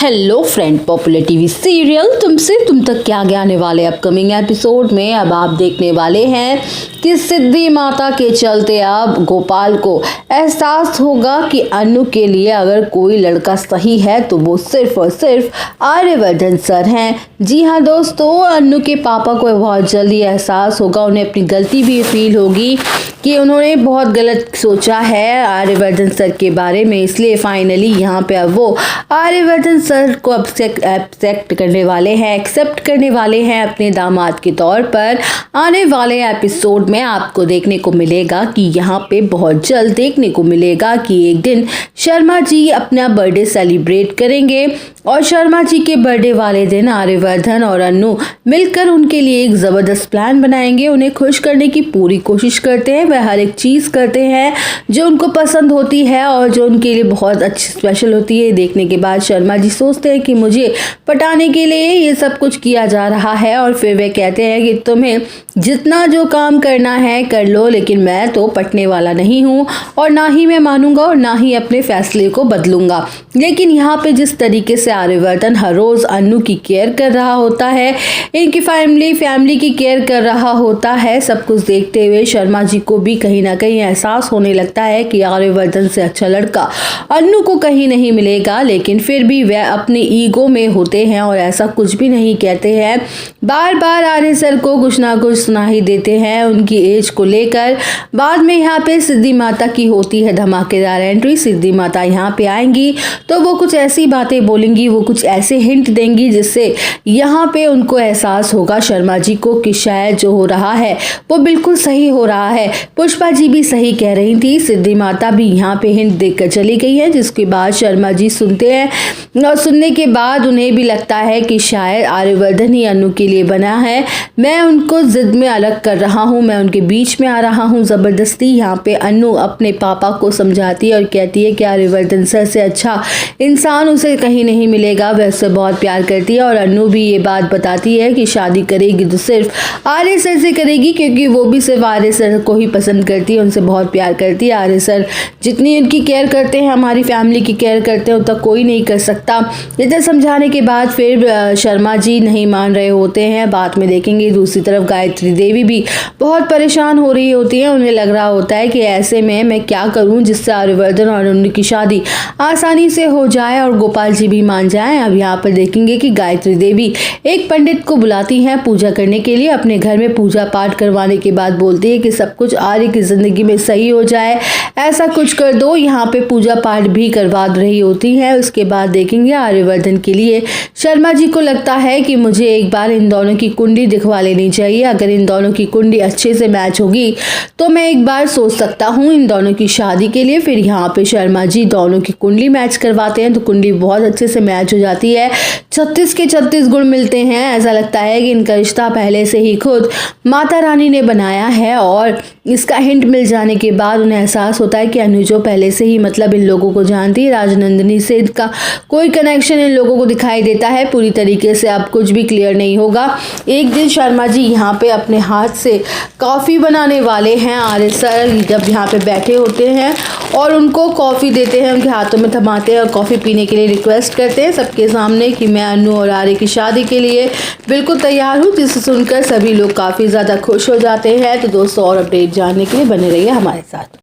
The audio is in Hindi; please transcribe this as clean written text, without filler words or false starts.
Hello friend, popular TV serial तुमसे तुम तक क्या आने वाले अपकमिंग एपिसोड में अब आप देखने वाले हैं कि सिद्धि माता के चलते अब गोपाल को एहसास होगा कि अनु के लिए अगर कोई लड़का सही है तो वो सिर्फ और सिर्फ आर्यवर्धन सर हैं। जी हाँ दोस्तों, अनु के पापा को बहुत जल्दी एहसास होगा, उन्हें अपनी गलती भी फील होगी कि उन्होंने बहुत गलत सोचा है आर्यवर्धन सर के बारे में। इसलिए फाइनली यहाँ पे अब वो आर्यवर्धन सर को एक्सेप्ट करने वाले हैं अपने दामाद के तौर पर। आने वाले एपिसोड में आपको देखने को मिलेगा कि यहाँ पे बहुत जल्द देखने को मिलेगा कि एक दिन शर्मा जी अपना बर्थडे सेलिब्रेट करेंगे और शर्मा जी के बर्थडे वाले दिन आर्यवर्धन और अनु मिलकर उनके लिए एक ज़बरदस्त प्लान बनाएंगे। उन्हें खुश करने की पूरी कोशिश करते हैं, वह हर एक चीज़ करते हैं जो उनको पसंद होती है और जो उनके लिए बहुत अच्छी स्पेशल होती है। देखने के बाद शर्मा जी सोचते हैं कि मुझे पटाने के लिए ये सब कुछ किया जा रहा है और फिर वे कहते हैं कि तुम्हें जितना जो काम करना है कर लो, लेकिन मैं तो पटने वाला नहीं हूँ और ना ही मैं मानूंगा और ना ही अपने फैसले को बदलूंगा। लेकिन यहाँ पे जिस तरीके से आर्यवर्धन हर रोज़ अनु की केयर कर रहा होता है, इनकी फैमिली की केयर कर रहा होता है, सब कुछ देखते हुए शर्मा जी को भी कहीं ना कहीं एहसास होने लगता है कि आर्यवर्धन से अच्छा लड़का अनु को कहीं नहीं मिलेगा। लेकिन फिर भी वह अपने ईगो में होते हैं और ऐसा कुछ भी नहीं कहते हैं। बार बार आर्य सर को कुछ ना कुछ सुना ही देते हैं उनकी एज को लेकर। बाद में यहाँ पे सिद्धि माता की होती है धमाकेदार एंट्री। सिद्धि माता यहाँ पे आएंगी तो वो कुछ ऐसी बातें बोलेंगी, वो कुछ ऐसे हिंट देंगी जिससे यहाँ पे उनको एहसास होगा शर्मा जी को कि शायद जो हो रहा है वो बिल्कुल सही हो रहा है। पुष्पा जी भी सही कह रही थी, सिद्धि माता भी यहाँ पे हिंट देकर चली गई है, जिसके बाद शर्मा जी सुनते हैं और सुनने के बाद उन्हें भी लगता है कि शायद आर्यवर्धन ही अनु के लिए बना है। मैं उनको जिद में अलग कर रहा हूँ, मैं उनके बीच में आ रहा हूँ ज़बरदस्ती। यहाँ पे अनु अपने पापा को समझाती है और कहती है कि आर्यवर्धन सर से अच्छा इंसान उसे कहीं नहीं मिलेगा, वह उससे बहुत प्यार करती है। और अनु भी ये बात बताती है कि शादी करेगी तो सिर्फ आर्य सर से करेगी, क्योंकि वो भी सिर्फ आर्य सर को ही पसंद करती है, उनसे बहुत प्यार करती है। आर्य सर जितनी उनकी केयर करते हैं, हमारी फैमिली की केयर करते हैं, उतना कोई नहीं कर सकता। इतना समझाने के बाद फिर शर्मा जी नहीं मान रहे होते हैं। बाद में देखेंगे दूसरी तरफ गायत्री देवी भी बहुत परेशान हो रही होती है। उन्हें लग रहा होता है कि ऐसे में मैं क्या करूं जिससे आर्यवर्धन और उनकी शादी आसानी से हो जाए और गोपाल जी भी मान जाएं। अब यहाँ पर देखेंगे कि गायत्री देवी एक पंडित को बुलाती हैं पूजा करने के लिए। अपने घर में पूजा पाठ करवाने के बाद बोलती है कि सब कुछ आर्य की जिंदगी में सही हो जाए, ऐसा कुछ कर दो। यहाँ पे पूजा पाठ भी करवा रही होती है। उसके बाद देखेंगे आर्यवर्धन के लिए शर्मा जी को लगता है कि मुझे एक बार इन दोनों की कुंडली दिखवा लेनी चाहिए। अगर इन दोनों की कुंडली अच्छे से मैच होगी तो मैं एक बार सोच सकता हूँ इन दोनों की शादी के लिए। फिर यहाँ पे शर्मा जी दोनों की कुंडली मैच करवाते हैं तो कुंडली बहुत अच्छे से मैच हो जाती है। 36 के 36 गुण मिलते हैं। ऐसा लगता है कि इनका रिश्ता पहले से ही खुद माता रानी ने बनाया है और इसका हिंट मिल जाने के बाद उन्हें एहसास होता है कि अनु जो पहले से ही मतलब इन लोगों को जानती है, राजनंदिनी से इनका कोई कनेक्शन इन लोगों को दिखाई देता है। पूरी तरीके से अब कुछ भी क्लियर नहीं होगा। एक दिन शर्मा जी यहाँ पे अपने हाथ से कॉफ़ी बनाने वाले हैं। आर्य सर जब यहाँ पे बैठे होते हैं और उनको कॉफ़ी देते हैं, उनके हाथों में थमाते हैं और कॉफ़ी पीने के लिए रिक्वेस्ट करते हैं सबके सामने कि मैं अनु और आर्य की शादी के लिए बिल्कुल तैयार हूँ, जिसे सुनकर सभी लोग काफ़ी ज़्यादा खुश हो जाते हैं। तो दोस्तों और अपडेट जानने के लिए बने रहिए हमारे साथ।